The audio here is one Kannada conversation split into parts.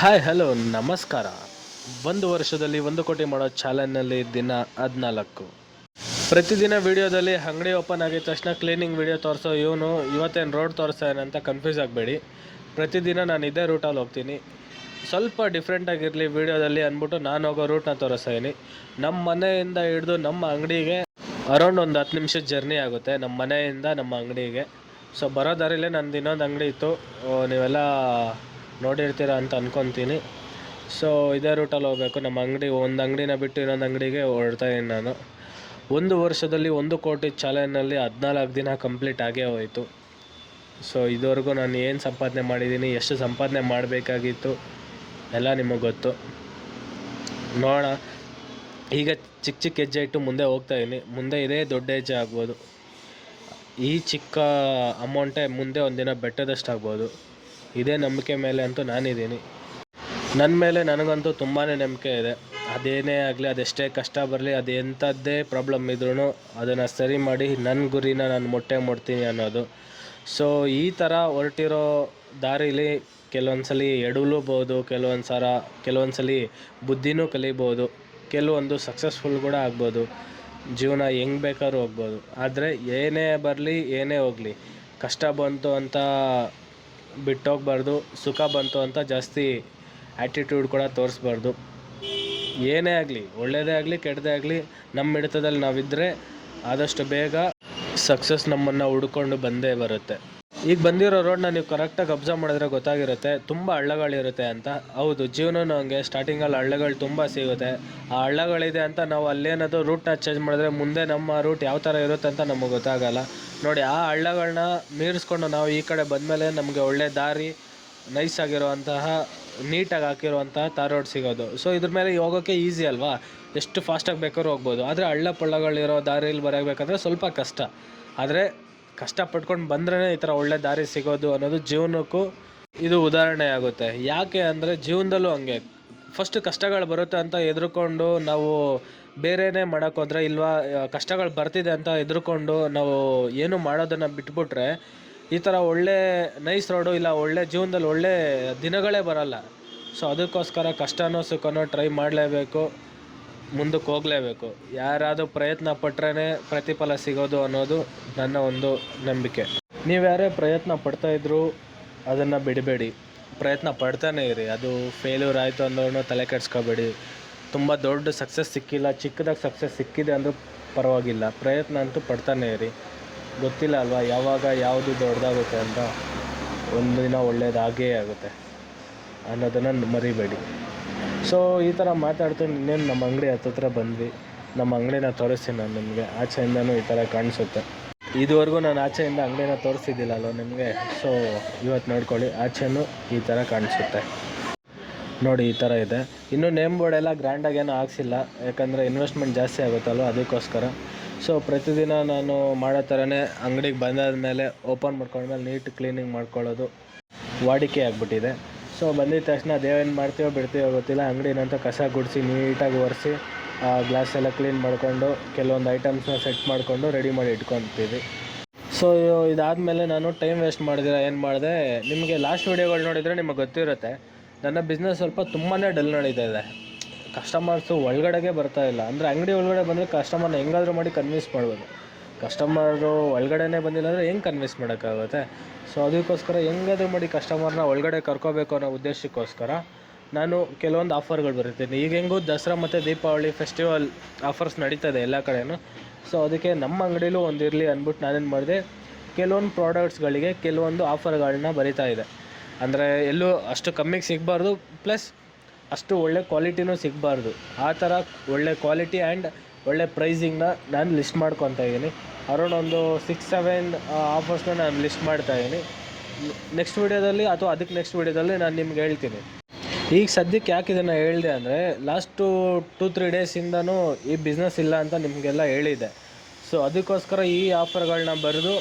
ಹಾಯ್ ಹಲೋ ನಮಸ್ಕಾರ. ಒಂದು ವರ್ಷದಲ್ಲಿ 1 ಕೋಟಿ ಮಾಡೋ ಚಾಲೆಂಜ್ನಲ್ಲಿ ದಿನ 14. ಪ್ರತಿದಿನ ವಿಡಿಯೋದಲ್ಲಿ ಅಂಗಡಿ ಓಪನ್ ಆಗಿದ ತಕ್ಷಣ ಕ್ಲೀನಿಂಗ್ ವಿಡಿಯೋ ತೋರಿಸೋ ಇವತ್ತೇನು ರೋಡ್ ತೋರಿಸ್ತಾನೆ ಅಂತ ಕನ್ಫ್ಯೂಸ್ ಆಗಬೇಡಿ. ಪ್ರತಿದಿನ ನಾನು ಇದೇ ರೂಟಲ್ಲಿ ಹೋಗ್ತೀನಿ. ಸ್ವಲ್ಪ ಡಿಫ್ರೆಂಟಾಗಿರಲಿ ವಿಡಿಯೋದಲ್ಲಿ ಅಂದ್ಬಿಟ್ಟು ನಾನು ಹೋಗೋ ರೂಟ್ನ ತೋರಿಸ್ತಾ ಇದ್ದೀನಿ. ನಮ್ಮ ಮನೆಯಿಂದ ಹಿಡಿದು ನಮ್ಮ ಅಂಗಡಿಗೆ ಅರೌಂಡ್ ಒಂದು 10 ನಿಮಿಷದ ಜರ್ನಿ ಆಗುತ್ತೆ, ನಮ್ಮ ಮನೆಯಿಂದ ನಮ್ಮ ಅಂಗಡಿಗೆ. ಸೊ ಬರೋ ದಾರಿಲೇ ನಂದು ಇನ್ನೊಂದು ಅಂಗಡಿ ಇತ್ತು, ನೀವೆಲ್ಲ ನೋಡಿರ್ತೀರ ಅಂತ ಅಂದ್ಕೊತೀನಿ. ಸೊ ಇದೇ ರೂಟಲ್ಲಿ ಹೋಗಬೇಕು. ನಮ್ಮ ಒಂದು ಅಂಗಡಿನ ಬಿಟ್ಟು ಇನ್ನೊಂದು ಅಂಗಡಿಗೆ ಹೊರಡ್ತಾಯಿದ್ದೀನಿ ನಾನು. ಒಂದು ವರ್ಷದಲ್ಲಿ 1 ಕೋಟಿ ಚಾಲೆಂಜ್ನಲ್ಲಿ 14 ದಿನ ಕಂಪ್ಲೀಟ್ ಆಗೇ ಹೋಯಿತು. ಸೊ ಇದುವರೆಗೂ ನಾನು ಏನು ಸಂಪಾದನೆ ಮಾಡಿದ್ದೀನಿ, ಎಷ್ಟು ಸಂಪಾದನೆ ಮಾಡಬೇಕಾಗಿತ್ತು ಎಲ್ಲ ನಿಮಗೆ ಗೊತ್ತು. ನೋಡೋಣ, ಈಗ ಚಿಕ್ಕ ಚಿಕ್ಕ ಹೆಜ್ಜೆ ಇಟ್ಟು ಮುಂದೆ ಹೋಗ್ತಾಯಿದ್ದೀನಿ. ಮುಂದೆ ಇದೇ ದೊಡ್ಡ ಹೆಜ್ಜೆ ಆಗ್ಬೋದು. ಈ ಚಿಕ್ಕ ಅಮೌಂಟೇ ಮುಂದೆ ಒಂದಿನ ಬೆಟ್ಟದಷ್ಟು ಆಗ್ಬೋದು. ಇದೇ ನಂಬಿಕೆ ಮೇಲೆ ಅಂತೂ ನಾನಿದ್ದೀನಿ. ನನ್ನ ಮೇಲೆ ನನಗಂತೂ ತುಂಬಾ ನಂಬಿಕೆ ಇದೆ. ಅದೇನೇ ಆಗಲಿ, ಅದೆಷ್ಟೇ ಕಷ್ಟ ಬರಲಿ, ಅದು ಎಂಥದ್ದೇ ಪ್ರಾಬ್ಲಮ್ ಇದ್ರೂ ಅದನ್ನು ಸರಿ ಮಾಡಿ ನನ್ನ ಗುರಿನ ನಾನು ಮುಟ್ತೀನಿ ಅನ್ನೋದು. ಸೊ ಈ ಥರ ಹೊರಟಿರೋ ದಾರಿಲಿ ಕೆಲವೊಂದು ಸಲ ಎಡವಲೂಬೋದು, ಕೆಲವೊಂದು ಸಲ ಬುದ್ಧಿನೂ ಕಲಿಬೋದು, ಕೆಲವೊಂದು ಸಕ್ಸಸ್ಫುಲ್ ಕೂಡ ಆಗ್ಬೋದು. ಜೀವನ ಹೆಂಗೆ ಬೇಕಾದ್ರೂ ಹೋಗ್ಬೋದು. ಆದರೆ ಏನೇ ಬರಲಿ ಏನೇ ಹೋಗಲಿ, ಕಷ್ಟ ಬಂತು ಅಂತ ಬಿಟ್ಟೋಗ್ಬಾರ್ದು, ಸುಖ ಬಂತು ಅಂತ ಜಾಸ್ತಿ ಆ್ಯಟಿಟ್ಯೂಡ್ ಕೂಡ ತೋರಿಸ್ಬಾರ್ದು. ಏನೇ ಆಗಲಿ, ಒಳ್ಳೆಯದೇ ಆಗಲಿ ಕೆಟ್ಟದೇ ಆಗಲಿ, ನಮ್ಮ ಹಿಡಿತದಲ್ಲಿ ನಾವಿದ್ದರೆ ಆದಷ್ಟು ಬೇಗ ಸಕ್ಸಸ್ ನಮ್ಮನ್ನು ಹುಡ್ಕೊಂಡು ಬಂದೇ ಬರುತ್ತೆ. ಈಗ ಬಂದಿರೋ ರೋಡ್ನ ನೀವು ಕರೆಕ್ಟಾಗಿ ಅಬ್ಸರ್ವ್ ಮಾಡಿದ್ರೆ ಗೊತ್ತಾಗಿರುತ್ತೆ ತುಂಬ ಹಳ್ಳಗಳಿರುತ್ತೆ ಅಂತ. ಹೌದು, ಜೀವನನೂ ಹಂಗೆ. ಸ್ಟಾರ್ಟಿಂಗಲ್ಲಿ ಹಳ್ಳಗಳು ತುಂಬ ಸಿಗುತ್ತೆ. ಆ ಹಳ್ಳಗಳಿದೆ ಅಂತ ನಾವು ಅಲ್ಲೇನಾದರೂ ರೂಟ್ನ ಚೇಂಜ್ ಮಾಡಿದ್ರೆ ಮುಂದೆ ನಮ್ಮ ರೂಟ್ ಯಾವ ಥರ ಇರುತ್ತೆ ಅಂತ ನಮಗೆ ಗೊತ್ತಾಗಲ್ಲ. ನೋಡಿ, ಆ ಹಳ್ಳಗಳನ್ನ ಮೀರಿಸ್ಕೊಂಡು ನಾವು ಈ ಕಡೆ ಬಂದಮೇಲೆ ನಮಗೆ ಒಳ್ಳೆ ದಾರಿ, ನೈಸ್ ಆಗಿರುವಂತಹ ನೀಟಾಗಿ ಹಾಕಿರುವಂತಹ ತಾರ್ ರೋಡ್ ಸಿಗೋದು. ಸೊ ಇದ್ರ ಮೇಲೆ ಹೋಗೋಕ್ಕೆ ಈಸಿ ಅಲ್ವಾ, ಎಷ್ಟು ಫಾಸ್ಟಾಗಿ ಬೇಕಾದ್ರೂ ಹೋಗ್ಬೋದು. ಆದರೆ ಹಳ್ಳ ಪಳ್ಳಗಳಿರೋ ದಾರಿಯಲ್ಲಿ ಬರಬೇಕಾದ್ರೆ ಸ್ವಲ್ಪ ಕಷ್ಟ. ಆದರೆ ಕಷ್ಟಪಟ್ಕೊಂಡು ಬಂದ್ರೇ ಈ ಥರ ಒಳ್ಳೆ ದಾರಿ ಸಿಗೋದು ಅನ್ನೋದು ಜೀವನಕ್ಕೂ ಇದು ಉದಾಹರಣೆ ಆಗುತ್ತೆ. ಯಾಕೆ ಅಂದರೆ ಜೀವನದಲ್ಲೂ ಹಂಗೆ, ಫಸ್ಟ್ ಕಷ್ಟಗಳು ಬರುತ್ತೆ ಅಂತ ಹೆದರ್ಕೊಂಡು ನಾವು ಬೇರೆಯೇ ಮಾಡೋಕ್ಕೋದ್ರೆ, ಇಲ್ವಾ ಕಷ್ಟಗಳು ಬರ್ತಿದೆ ಅಂತ ಹೆದರ್ಕೊಂಡು ನಾವು ಏನು ಮಾಡೋದನ್ನು ಬಿಟ್ಬಿಟ್ರೆ ಈ ಥರ ಒಳ್ಳೆ ನೈಸ್ ರೋಡು ಇಲ್ಲ ಒಳ್ಳೆ ಜೀವನದಲ್ಲಿ ಒಳ್ಳೆ ದಿನಗಳೇ ಬರಲ್ಲ. ಸೊ ಅದಕ್ಕೋಸ್ಕರ ಕಷ್ಟನೋ ಸುಖನೋ ಟ್ರೈ ಮಾಡಲೇಬೇಕು, ಮುಂದಕ್ಕೆ ಹೋಗಲೇಬೇಕು. ಯಾರಾದರೂ ಪ್ರಯತ್ನ ಪಟ್ರೇ ಪ್ರತಿಫಲ ಸಿಗೋದು ಅನ್ನೋದು ನನ್ನ ಒಂದು ನಂಬಿಕೆ. ನೀವು ಯಾರೇ ಪ್ರಯತ್ನ ಪಡ್ತಾಯಿದ್ರು ಅದನ್ನು ಬಿಡಬೇಡಿ, ಪ್ರಯತ್ನ ಪಡ್ತಾನೇ ಇರಿ. ಅದು ಫೇಲ್ಯೂರ್ ಆಯಿತು ಅಂದ್ರೂ ತಲೆ ಕೆಡಿಸ್ಕೋಬೇಡಿ. ತುಂಬ ದೊಡ್ಡ ಸಕ್ಸಸ್ ಸಿಕ್ಕಿಲ್ಲ, ಚಿಕ್ಕದಾಗಿ ಸಕ್ಸಸ್ ಸಿಕ್ಕಿದೆ ಅಂದರೂ ಪರವಾಗಿಲ್ಲ, ಪ್ರಯತ್ನ ಅಂತೂ ಪಡ್ತಾನೇ ಇರಿ. ಗೊತ್ತಿಲ್ಲ ಅಲ್ವಾ ಯಾವಾಗ ಯಾವುದು ದೊಡ್ಡದಾಗುತ್ತೆ ಅಂತ. ಒಂದು ದಿನ ಒಳ್ಳೆಯದಾಗೇ ಆಗುತ್ತೆ ಅನ್ನೋದನ್ನು ಮರಿಬೇಡಿ. ಸೊ ಈ ಥರ ಮಾತಾಡ್ತಾ ಇನ್ನೇನು ನಮ್ಮ ಅಂಗಡಿ ಹತ್ತಿರ ಬಂದ್ವಿ. ನಮ್ಮ ಅಂಗಡಿನ ತೋರಿಸ್ತೀನಿ ನಾನು ನಿಮಗೆ. ಆಚೆಯಿಂದನೂ ಈ ಥರ ಕಾಣಿಸುತ್ತೆ. ಇದುವರೆಗೂ ನಾನು ಆಚೆಯಿಂದ ಅಂಗಡಿನ ತೋರಿಸಿದ್ದಿಲ್ಲಲ್ಲ ನಿಮಗೆ. ಸೊ ಇವತ್ತು ನೋಡ್ಕೊಳ್ಳಿ, ಆಚೆನೂ ಈ ಥರ ಕಾಣಿಸುತ್ತೆ. ನೋಡಿ, ಈ ಥರ ಇದೆ. ಇನ್ನೂ ನೇಮ್ ಬೋರ್ಡ್ ಎಲ್ಲ ಗ್ರ್ಯಾಂಡಾಗಿ ಏನೂ ಹಾಕ್ಸಿಲ್ಲ, ಯಾಕಂದರೆ ಇನ್ವೆಸ್ಟ್ಮೆಂಟ್ ಜಾಸ್ತಿ ಆಗುತ್ತಲ್ವ, ಅದಕ್ಕೋಸ್ಕರ. ಸೊ ಪ್ರತಿದಿನ ನಾನು ಮಾಡೋ ಥರನೇ ಅಂಗಡಿಗೆ ಬಂದಾದ ಮೇಲೆ ಓಪನ್ ಮಾಡ್ಕೊಂಡ್ಮೇಲೆ ನೀಟ್ ಕ್ಲೀನಿಂಗ್ ಮಾಡ್ಕೊಳ್ಳೋದು ವಾಡಿಕೆ ಆಗಿಬಿಟ್ಟಿದೆ. ಸೊ ಬಂದಿದ್ದ ತಕ್ಷಣ ಅದೇನು ಮಾಡ್ತೀವೋ ಬಿಡ್ತೀವೋ ಗೊತ್ತಿಲ್ಲ, ಅಂಗಡಿನಂತ ಕಸ ಗುಡಿಸಿ ನೀಟಾಗಿ ಒರೆಸಿ ಗ್ಲಾಸ್ ಎಲ್ಲ ಕ್ಲೀನ್ ಮಾಡಿಕೊಂಡು ಕೆಲವೊಂದು ಐಟಮ್ಸ್ನ ಸೆಟ್ ಮಾಡಿಕೊಂಡು ರೆಡಿ ಮಾಡಿ ಇಟ್ಕೊತೀವಿ. ಸೊ ಇದಾದಮೇಲೆ ನಾನು ಟೈಮ್ ವೇಸ್ಟ್ ಮಾಡಿದಿರ ಏನು ಮಾಡಿದೆ, ನಿಮಗೆ ಲಾಸ್ಟ್ ವೀಡಿಯೋಗಳು ನೋಡಿದರೆ ನಿಮಗೆ ಗೊತ್ತಿರುತ್ತೆ. ನನ್ನ ಬಿಸ್ನೆಸ್ ಸ್ವಲ್ಪ ತುಂಬಾ ಡಲ್ ನಡೀತಾ ಇದೆ. ಕಸ್ಟಮರ್ಸು ಒಳಗಡೆಗೆ ಬರ್ತಾ ಇಲ್ಲ. ಅಂದರೆ ಅಂಗಡಿ ಒಳಗಡೆ ಬಂದರೆ ಕಸ್ಟಮರ್ನ ಹೆಂಗಾದರೂ ಮಾಡಿ ಕನ್ವಿನ್ಸ್ ಮಾಡ್ಬೋದು. ಕಸ್ಟಮರು ಒಳಗಡೆನೇ ಬಂದಿಲ್ಲ ಅಂದರೆ ಹೆಂಗೆ ಕನ್ವಿನ್ಸ್ ಮಾಡೋಕ್ಕಾಗುತ್ತೆ. ಸೊ ಅದಕ್ಕೋಸ್ಕರ ಹೆಂಗಾದರೂ ಮಾಡಿ ಕಸ್ಟಮರ್ನ ಒಳಗಡೆ ಕರ್ಕೋಬೇಕು ಅನ್ನೋ ಉದ್ದೇಶಕ್ಕೋಸ್ಕರ ನಾನು ಕೆಲವೊಂದು ಆಫರ್ಗಳು ಬರೀತೀನಿ. ಈಗ ಹೆಂಗೂ ದಸರಾ ಮತ್ತು ದೀಪಾವಳಿ ಫೆಸ್ಟಿವಲ್ ಆಫರ್ಸ್ ನಡೀತದೆ ಎಲ್ಲ ಕಡೆಯೂ. ಸೊ ಅದಕ್ಕೆ ನಮ್ಮ ಅಂಗಡಿಲೂ ಒಂದಿರಲಿ ಅಂದ್ಬಿಟ್ಟು ನಾನೇನು ಮಾಡಿದೆ, ಕೆಲವೊಂದು ಪ್ರಾಡಕ್ಟ್ಸ್ಗಳಿಗೆ ಕೆಲವೊಂದು ಆಫರ್ಗಳನ್ನ ಬರಿತಾ ಇದೆ. ಅಂದರೆ ಎಲ್ಲೂ ಅಷ್ಟು ಕಮ್ಮಿಗೆ ಸಿಗಬಾರ್ದು, ಪ್ಲಸ್ ಅಷ್ಟು ಒಳ್ಳೆ ಕ್ವಾಲಿಟಿನೂ ಸಿಗಬಾರ್ದು. ಆ ಥರ ಒಳ್ಳೆ ಕ್ವಾಲಿಟಿ ಆ್ಯಂಡ್ ಒಳ್ಳೆ ಪ್ರೈಸಿಂಗ್ನ ನಾನು ಲಿಸ್ಟ್ ಮಾಡ್ಕೊತಾ ಇದ್ದೀನಿ. ಅರೌಂಡ್ ಒಂದು 6-7 ಆಫರ್ಸ್ನ ನಾನು ಲಿಸ್ಟ್ ಮಾಡ್ತಾಯಿದ್ದೀನಿ. ನೆಕ್ಸ್ಟ್ ವೀಡಿಯೋದಲ್ಲಿ ಅಥವಾ ಅದಕ್ಕೆ ನೆಕ್ಸ್ಟ್ ವೀಡಿಯೋದಲ್ಲಿ ನಾನು ನಿಮ್ಗೆ ಹೇಳ್ತೀನಿ. ಈಗ ಸದ್ಯಕ್ಕೆ ಯಾಕೆ ಇದನ್ನು ಹೇಳಿದೆ ಅಂದರೆ, ಲಾಸ್ಟು 2-3 ಡೇಸಿಂದನೂ ಈ ಬಿಸ್ನೆಸ್ ಇಲ್ಲ ಅಂತ ನಿಮಗೆಲ್ಲ ಹೇಳಿದೆ. ಸೊ ಅದಕ್ಕೋಸ್ಕರ ಈ ಆಫರ್ಗಳನ್ನ ಬರೆದು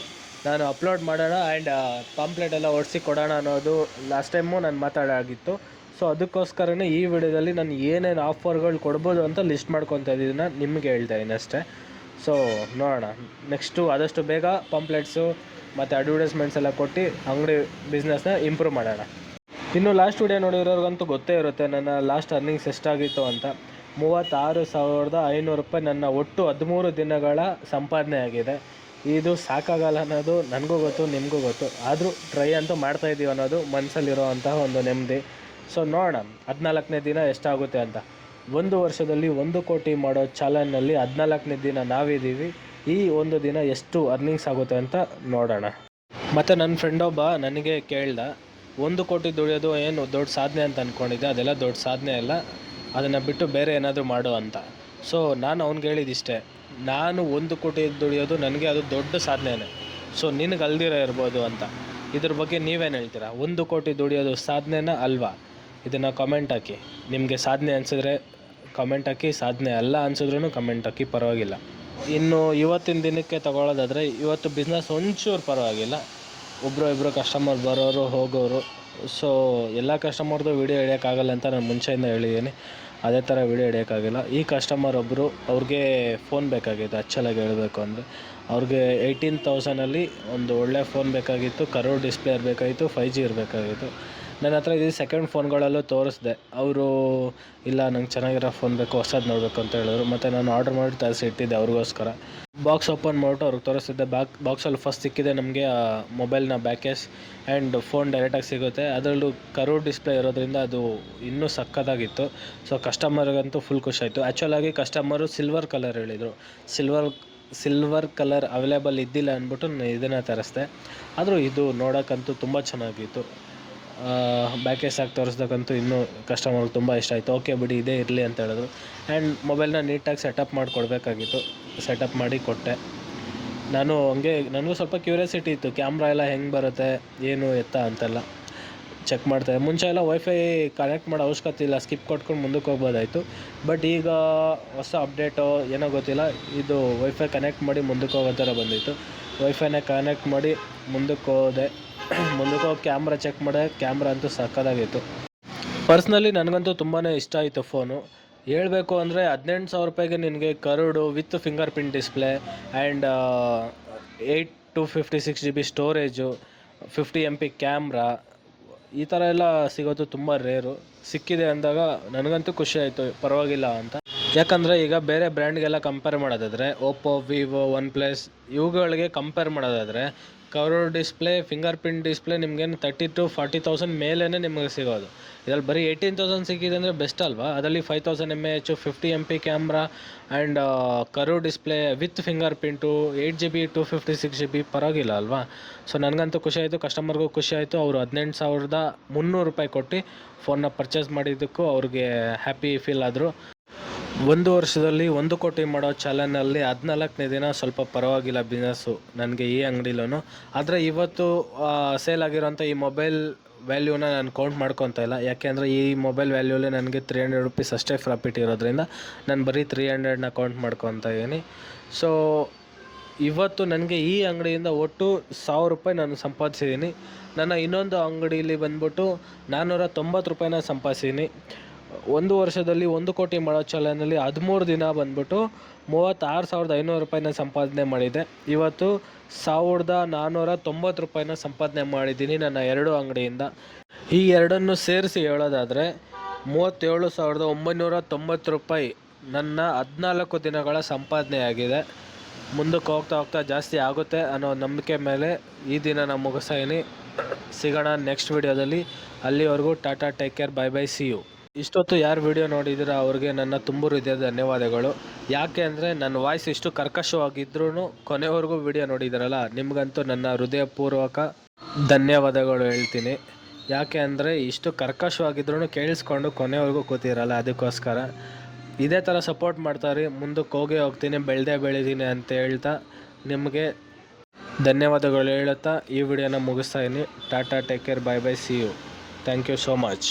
ನಾನು ಅಪ್ಲೋಡ್ ಮಾಡೋಣ ಆ್ಯಂಡ್ ಪಾಂಪ್ಲೆಟ್ ಎಲ್ಲ ಹೊಡಿಸಿ ಕೊಡೋಣ ಅನ್ನೋದು ಲಾಸ್ಟ್ ಟೈಮು ನಾನು ಮಾತಾಡಾಗಿತ್ತು. ಸೊ ಅದಕ್ಕೋಸ್ಕರನೇ ಈ ವಿಡಿಯೋದಲ್ಲಿ ನಾನು ಏನೇನು ಆಫರ್ಗಳು ಕೊಡ್ಬೋದು ಅಂತ ಲಿಸ್ಟ್ ಮಾಡ್ಕೊತಾ ಇದ್ದೀನಿ, ನಿಮಗೆ ಹೇಳ್ತಾ ಇದ್ದೀನಿ ಅಷ್ಟೇ. ಸೊ ನೋಡೋಣ, ನೆಕ್ಸ್ಟು ಆದಷ್ಟು ಬೇಗ ಪಾಂಪ್ಲೆಟ್ಸು ಮತ್ತು ಅಡ್ವರ್ಟೈಸ್ಮೆಂಟ್ಸ್ ಎಲ್ಲ ಕೊಟ್ಟು ಅಂಗಡಿ ಬಿಸ್ನೆಸ್ನ ಇಂಪ್ರೂವ್ ಮಾಡೋಣ. ಇನ್ನು ಲಾಸ್ಟ್ ವಿಡಿಯೋ ನೋಡಿರೋರ್ಗಂತೂ ಗೊತ್ತೇ ಇರುತ್ತೆ ನನ್ನ ಲಾಸ್ಟ್ ಅರ್ನಿಂಗ್ಸ್ ಎಷ್ಟಾಗಿತ್ತು ಅಂತ. 36,500 ರೂಪಾಯಿ ನನ್ನ ಒಟ್ಟು 13 ದಿನಗಳ ಸಂಪಾದನೆ ಆಗಿದೆ. ಇದು ಸಾಕಾಗಲ್ಲ ಅನ್ನೋದು ನನಗೂ ಗೊತ್ತು, ನಿಮಗೂ ಗೊತ್ತು. ಆದರೂ ಟ್ರೈ ಅಂತೂ ಮಾಡ್ತಾಯಿದ್ದೀವಿ ಅನ್ನೋದು ಮನಸ್ಸಲ್ಲಿರೋ ಅಂತಹ ಒಂದು ನೆಮ್ಮದಿ. ಸೊ ನೋಡೋಣ 14ನೇ ದಿನ ಎಷ್ಟಾಗುತ್ತೆ ಅಂತ. 1 ವರ್ಷದಲ್ಲಿ 1 ಕೋಟಿ ಮಾಡೋ ಚಾಲೆಂಜ್ನಲ್ಲಿ 14ನೇ ದಿನ ನಾವಿದ್ದೀವಿ. ಈ ಒಂದು ದಿನ ಎಷ್ಟು ಅರ್ನಿಂಗ್ಸ್ ಆಗುತ್ತೆ ಅಂತ ನೋಡೋಣ. ಮತ್ತು ನನ್ನ ಫ್ರೆಂಡೊಬ್ಬ ನನಗೆ ಕೇಳ್ದ, 1 ಕೋಟಿ ದುಡಿಯೋದು ಏನು ದೊಡ್ಡ ಸಾಧನೆ ಅಂತ ಅಂದ್ಕೊಂಡಿದ್ದೆ, ಅದೆಲ್ಲ ದೊಡ್ಡ ಸಾಧನೆ ಅಲ್ಲ, ಅದನ್ನು ಬಿಟ್ಟು ಬೇರೆ ಏನಾದರೂ ಮಾಡು ಅಂತ. ಸೊ ನಾನು ಅವ್ನಿಗೆ ಹೇಳಿದಿಷ್ಟೇ, ನಾನು 1 ಕೋಟಿ ದುಡಿಯೋದು ನನಗೆ ಅದು ದೊಡ್ಡ ಸಾಧನೆನೇ. ಸೊ ನಿನಗೆ ಅಲ್ದಿರ ಇರ್ಬೋದು ಅಂತ. ಇದ್ರ ಬಗ್ಗೆ ನೀವೇನು ಹೇಳ್ತೀರಾ? 1 ಕೋಟಿ ದುಡಿಯೋದು ಸಾಧನೆನಾ ಅಲ್ವಾ? ಇದನ್ನು ಕಮೆಂಟ್ ಹಾಕಿ. ನಿಮಗೆ ಸಾಧನೆ ಅನಿಸಿದ್ರೆ ಕಮೆಂಟ್ ಹಾಕಿ, ಸಾಧನೆ ಅಲ್ಲ ಅನಿಸಿದ್ರೂ ಕಮೆಂಟ್ ಹಾಕಿ, ಪರವಾಗಿಲ್ಲ. ಇನ್ನು ಇವತ್ತಿನ ದಿನಕ್ಕೆ ತಗೊಳ್ಳೋದಾದರೆ, ಇವತ್ತು ಬಿಸ್ನೆಸ್ ಒಂಚೂರು ಪರವಾಗಿಲ್ಲ. ಇಬ್ಬರು ಕಸ್ಟಮರ್ ಬರೋರು ಹೋಗೋರು. ಸೊ ಎಲ್ಲ ಕಸ್ಟಮರ್ದು ವೀಡಿಯೋ ಹಿಡಿಯೋಕ್ಕಾಗಲ್ಲ ಅಂತ ನಾನು ಮುಂಚೆಯಿಂದ ಹೇಳಿದ್ದೀನಿ. ಅದೇ ಥರ ವೀಡಿಯೋ ಹಿಡಿಯೋಕ್ಕಾಗಿಲ್ಲ. ಈ ಕಸ್ಟಮರ್ ಒಬ್ಬರು, ಅವ್ರಿಗೆ ಫೋನ್ ಬೇಕಾಗಿತ್ತು. ಆ್ಯಕ್ಚುಲಾಗಿ ಹೇಳಬೇಕು ಅಂದರೆ ಅವ್ರಿಗೆ 18,000ಅಲ್ಲಿ ಒಂದು ಒಳ್ಳೆ ಫೋನ್ ಬೇಕಾಗಿತ್ತು. ಕರ್ವ್ ಡಿಸ್ಪ್ಲೇ ಇರಬೇಕಾಗಿತ್ತು, 5G ಇರಬೇಕಾಗಿತ್ತು. ನನ್ನ ಹತ್ರ ಇದು ಸೆಕೆಂಡ್ ಫೋನ್ಗಳಲ್ಲೂ ತೋರಿಸ್ದೆ. ಅವರು ಇಲ್ಲ ನಂಗೆ ಚೆನ್ನಾಗಿರೋ ಫೋನ್ ಬೇಕು, ಹೊಸದು ನೋಡಬೇಕು ಅಂತ ಹೇಳಿದ್ರು. ಮತ್ತು ನಾನು ಆರ್ಡ್ರ್ ಮಾಡಿ ತರಿಸಿ ಇಟ್ಟಿದ್ದೆ ಅವ್ರಿಗೋಸ್ಕರ. ಬಾಕ್ಸ್ ಓಪನ್ ಮಾಡಿಬಿಟ್ಟು ಅವ್ರಿಗೆ ತೋರಿಸ್ತಿದ್ದೆ. ಬಾಕ್ಸಲ್ಲಿ ಫಸ್ಟ್ ಸಿಕ್ಕಿದೆ ನಮಗೆ ಮೊಬೈಲ್ನ ಬ್ಯಾಕ್ ಕೇಸ್ ಆ್ಯಂಡ್ ಫೋನ್ ಡೈರೆಕ್ಟಾಗಿ ಸಿಗುತ್ತೆ. ಅದರಲ್ಲೂ ಕರ್ವ್ ಡಿಸ್ಪ್ಲೇ ಇರೋದ್ರಿಂದ ಅದು ಇನ್ನೂ ಸಕ್ಕತ್ತಾಗಿತ್ತು. ಸೊ ಕಸ್ಟಮರ್ಗಂತೂ ಫುಲ್ ಖುಷಿ ಆಯಿತು. ಆ್ಯಕ್ಚುಲಾಗಿ ಕಸ್ಟಮರು ಸಿಲ್ವರ್ ಕಲರ್ ಹೇಳಿದರು. ಸಿಲ್ವರ್ ಕಲರ್ ಅವೈಲೇಬಲ್ ಇದ್ದಿಲ್ಲ ಅಂದ್ಬಿಟ್ಟು ನಾನು ಇದನ್ನು ತರಿಸ್ದೆ. ಆದರೂ ಇದು ನೋಡೋಕ್ಕಂತೂ ತುಂಬ ಚೆನ್ನಾಗಿತ್ತು. ಬ್ಯಾಕ್ ಕೇಸ್ ಆಗಿ ತೋರಿಸ್ದಕ್ಕಂತೂ ಇನ್ನೂ ಕಸ್ಟಮರ್ಗೆ ತುಂಬ ಇಷ್ಟ ಆಯಿತು. ಓಕೆ ಬಿಡಿ, ಇದೇ ಇರಲಿ ಅಂತ ಹೇಳಿದ್ರು. ಆ್ಯಂಡ್ ಮೊಬೈಲ್ನ ನೀಟಾಗಿ ಸೆಟಪ್ ಮಾಡಿಕೊಡ್ಬೇಕಾಗಿತ್ತು. ಸೆಟಪ್ ಮಾಡಿ ಕೊಟ್ಟೆ. ನನಗೂ ಸ್ವಲ್ಪ ಕ್ಯೂರಿಯಾಸಿಟಿ ಇತ್ತು, ಕ್ಯಾಮ್ರಾ ಎಲ್ಲ ಹೆಂಗೆ ಬರುತ್ತೆ ಏನು ಎತ್ತ ಅಂತೆಲ್ಲ ಚೆಕ್ ಮಾಡ್ತಾಯಿದ್ದೆ. ಮುಂಚೆ ಎಲ್ಲ ವೈಫೈ ಕನೆಕ್ಟ್ ಮಾಡೋ ಅವಶ್ಯಕತೆ ಇಲ್ಲ, ಸ್ಕಿಪ್ ಕೊಟ್ಕೊಂಡು ಮುಂದಕ್ಕೆ ಹೋಗ್ಬೋದಾಯಿತು. ಬಟ್ ಈಗ ಹೊಸ ಅಪ್ಡೇಟು ಏನೋ ಗೊತ್ತಿಲ್ಲ, ಇದು ವೈಫೈ ಕನೆಕ್ಟ್ ಮಾಡಿ ಮುಂದಕ್ಕೆ ಹೋಗೋ ಥರ ಬಂದಿತ್ತು. ವೈಫೈನ ಕನೆಕ್ಟ್ ಮಾಡಿ ಮುಂದಕ್ಕೆ ಹೋಗಿ ಕ್ಯಾಮ್ರಾ ಚೆಕ್ ಮಾಡಿದೆ. ಕ್ಯಾಮ್ರಾ ಅಂತೂ ಸಕ್ಕತ್ತಾಗಿತ್ತು. ಪರ್ಸ್ನಲಿ ನನಗಂತೂ ತುಂಬಾ ಇಷ್ಟ ಆಯಿತು ಫೋನು. ಹೇಳಬೇಕು ಅಂದರೆ 18,000 ರೂಪಾಯಿಗೆ ನಿನಗೆ curved with fingerprint display and 8/256 GB storage, 50 MP camera, ಈ ಥರ ಎಲ್ಲ ಸಿಗೋದು ತುಂಬ ರೇರು. ಸಿಕ್ಕಿದೆ ಅಂದಾಗ ನನಗಂತೂ ಖುಷಿ ಆಯಿತು, ಪರವಾಗಿಲ್ಲ ಅಂತ. ಯಾಕಂದರೆ ಈಗ ಬೇರೆ ಬ್ರ್ಯಾಂಡ್ಗೆಲ್ಲ ಕಂಪೇರ್ ಮಾಡೋದಾದರೆ, ಓಪ್ಪೋ, ವಿವೋ, ಒನ್ ಪ್ಲಸ್ ಇವುಗಳಿಗೆ ಕಂಪೇರ್ ಮಾಡೋದಾದರೆ curve display, finger print display ನಿಮಗೇನು 30,000 to 40,000 ಮೇಲೇ ನಿಮಗೆ ಸಿಗೋದು. ಇದರಲ್ಲಿ ಬರೀ 18,000 ಸಿಕ್ಕಿದೆ ಅಂದರೆ ಬೆಸ್ಟ್ ಅಲ್ವಾ? ಅದರಲ್ಲಿ 5,000 mAh, 50 MP camera and curve display with finger print, 8GB 256 GB, ಪರವಾಗಿಲ್ಲ ಅಲ್ವಾ? ಸೊ ನನಗಂತೂ ಖುಷಿ ಆಯಿತು, ಕಸ್ಟಮರ್ಗೂ ಖುಷಿ ಆಯಿತು. ಅವರು 18,300 ರೂಪಾಯಿ ಕೊಟ್ಟು ಫೋನ್ನ ಪರ್ಚೇಸ್ ಮಾಡಿದ್ದಕ್ಕೂ ಅವ್ರಿಗೆ ಹ್ಯಾಪಿ ಫೀಲ್ ಆದರು. 1 ವರ್ಷದಲ್ಲಿ 1 ಕೋಟಿ ಮಾಡೋ ಚಾಲೆಂಜ್ನಲ್ಲಿ 14ನೇ ದಿನ ಸ್ವಲ್ಪ ಪರವಾಗಿಲ್ಲ ಬಿಸ್ನೆಸ್ಸು ನನಗೆ ಈ ಅಂಗಡಿಲೂ. ಆದರೆ ಇವತ್ತು ಸೇಲ್ ಆಗಿರೋಂಥ ಈ ಮೊಬೈಲ್ ವ್ಯಾಲ್ಯೂನ ನಾನು ಕೌಂಟ್ ಮಾಡ್ಕೊತಾ ಇಲ್ಲ. ಯಾಕೆಂದರೆ ಈ ಮೊಬೈಲ್ ವ್ಯಾಲ್ಯೂಲಿ ನನಗೆ 300 ರೂಪೀಸ್ ಅಷ್ಟೇ ಪ್ರಾಫಿಟ್ ಇರೋದ್ರಿಂದ ನಾನು ಬರೀ 300ನ ಕೌಂಟ್ ಮಾಡ್ಕೊತಾ ಇದ್ದೀನಿ. ಸೊ ಇವತ್ತು ನನಗೆ ಈ ಅಂಗಡಿಯಿಂದ ಒಟ್ಟು 1,000 ರೂಪಾಯಿ ನಾನು ಸಂಪಾದಿಸಿದ್ದೀನಿ. ನನ್ನ ಇನ್ನೊಂದು ಅಂಗಡಿಯಲ್ಲಿ ಬಂದ್ಬಿಟ್ಟು 490 ರೂಪಾಯಿನ ಸಂಪಾದಿಸಿದ್ದೀನಿ. 1 ವರ್ಷದಲ್ಲಿ 1 ಕೋಟಿ ಮಾಡೋ ಚಾಲೆಂಜ್ನಲ್ಲಿ 13 ದಿನ ಬಂದ್ಬಿಟ್ಟು 36,500 ರೂಪಾಯಿನ ಸಂಪಾದನೆ ಮಾಡಿದ್ದೆ. ಇವತ್ತು 1,490 ರೂಪಾಯಿನ ಸಂಪಾದನೆ ಮಾಡಿದ್ದೀನಿ ನನ್ನ 2 ಅಂಗಡಿಯಿಂದ. ಈ ಎರಡನ್ನು ಸೇರಿಸಿ ಹೇಳೋದಾದರೆ 37,990 ರೂಪಾಯಿ ನನ್ನ 14 ದಿನಗಳ ಸಂಪಾದನೆ ಆಗಿದೆ. ಮುಂದಕ್ಕೆ ಹೋಗ್ತಾ ಜಾಸ್ತಿ ಆಗುತ್ತೆ ಅನ್ನೋ ನಂಬಿಕೆ ಮೇಲೆ ಈ ದಿನ ನಾನು ಮುಗಿಸ್ತೀನಿ. ಸಿಗೋಣ ನೆಕ್ಸ್ಟ್ ವಿಡಿಯೋದಲ್ಲಿ. ಅಲ್ಲಿವರೆಗೂ tata, take care, bye bye, see you. ಇಷ್ಟೊತ್ತು ಯಾರು ವಿಡಿಯೋ ನೋಡಿದ್ದೀರಾ ಅವ್ರಿಗೆ ನನ್ನ ತುಂಬ ಹೃದಯದ ಧನ್ಯವಾದಗಳು. ಯಾಕೆ ಅಂದರೆ ನನ್ನ ವಾಯ್ಸ್ ಇಷ್ಟು ಕರ್ಕಶವಾಗಿದ್ರೂ ಕೊನೆವರೆಗೂ ವಿಡಿಯೋ ನೋಡಿದ್ದೀರಲ್ಲ, ನಿಮಗಂತೂ ನನ್ನ ಹೃದಯಪೂರ್ವಕ ಧನ್ಯವಾದಗಳು ಹೇಳ್ತೀನಿ. ಯಾಕೆ ಅಂದರೆ ಇಷ್ಟು ಕರ್ಕಶವಾಗಿದ್ರೂ ಕೇಳಿಸ್ಕೊಂಡು ಕೊನೆವರೆಗೂ ಕೂತಿರಲ್ಲ, ಅದಕ್ಕೋಸ್ಕರ. ಇದೇ ಥರ ಸಪೋರ್ಟ್ ಮಾಡ್ತಾರೆ, ಮುಂದಕ್ಕೆ ಹೋಗ್ತೀನಿ, ಬೆಳೆದೀನಿ ಅಂತ ಹೇಳ್ತಾ ನಿಮಗೆ ಧನ್ಯವಾದಗಳು ಹೇಳುತ್ತಾ ಈ ವಿಡಿಯೋನ ಮುಗಿಸ್ತಾ ಇದ್ದೀನಿ. Tata, take care, bye bye, see you. Thank you so much.